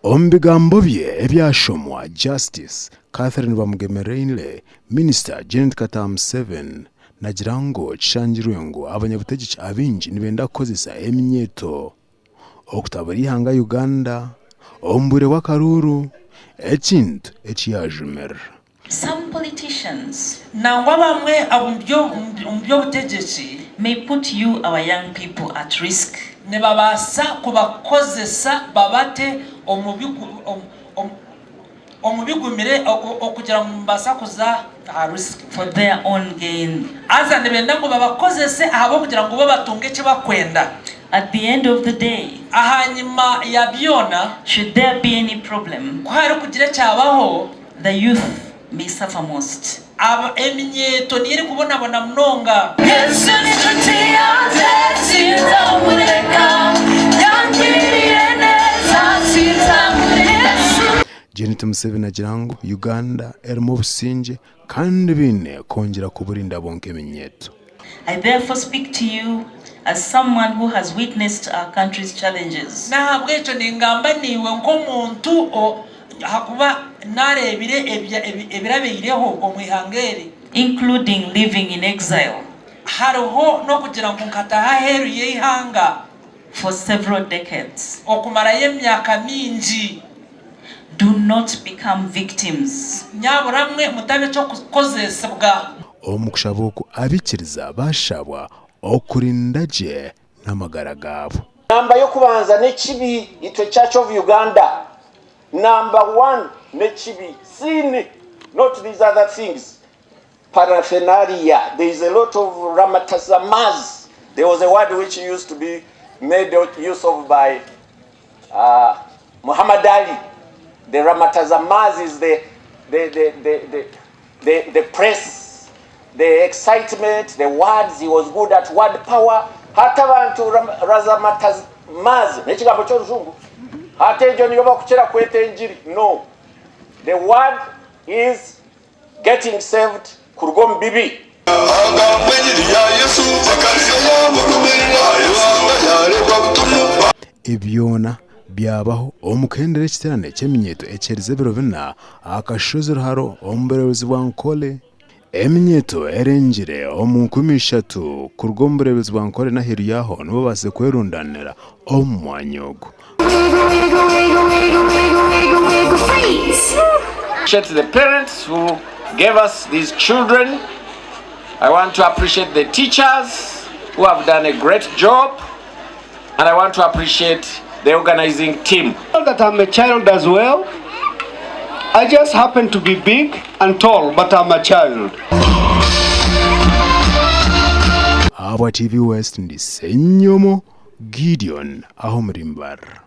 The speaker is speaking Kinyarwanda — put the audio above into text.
Ombigambo bye ebyashomwa Justice Catherine Bamugemereile, Minisita Janet Katamu 7 nagira ngo kishangirwe ngo abanyabutegetsi abinji nibenda kozesa eminyeto okutabari Ageihangwe Uganda ombure w'akaruuru ekintu ekiyajumera. Some politicians nangwa bamwe abyo butegetsi may put you, our young people, at risk. Ne babasa kubakozesa babate omubigumire okugira ngo mbasa kuza risk for their own gain. Aza nebenda ngo babakozese ahabo kugira ngo babatunge cyo bakwenda. At the end of the day, ahanyuma ya byona, should there be any problem, kwari kugira cyabaho, the youth may suffer most. Aba eminyeto niri kubona bona mnonga. Yesu ni tutia zeta muleka yangiriye neza sitamureka. Janet Museveni agira ngo Uganda erimo businge kandi bine kongera kuburinda bonke eminyeto. I therefore speak to you as someone who has witnessed our country's challenges. Ntabwo eco ningamba niwe nk'omuntu hakuba narebire ebirabeyireho omwihangeri, including living in exile hariho no kugira ngo nkataha heru y'ihanga for several decades. Okumara y'emyaka mingi. Do not become victims. Nyaburamwe mutabe cyo kukozesebwa. Omukushaboku abikiriza bashabwa okurinda je n'amagara gabo. Namba yo kubanza nekibi itwe Church of Uganda. Number 1 nechibi sin, not these other things. Paraphernalia. There is a lot of ramatazamaz. There was a word which used to be made use of by Muhammad Ali. The ramatazamaz is the press, the excitement, the words. He was good at word power. Hata bantu razamatazamaz nekigambo cy'oruzungu. No. The word is getting saved. Kurgom bibi. Ibyona byabaho omukendere ekiterane ky'eminyeto ekyerize biro bina akashozi ruharo omburebuzi bwa Nkole eminyeto erengire omunkumishatu kurgomburebuzi bwa Nkole nahiru yaho nibo base kwerundanira omwanyogo. Appreciate the parents who gave us these children. I want to appreciate the teachers who have done a great job, and I want to appreciate the organizing team. That I'm a child as well. I just happen to be big and tall, but I'm a child. Aba TV West ndi Senyomo Gideon aho muri Mbarara.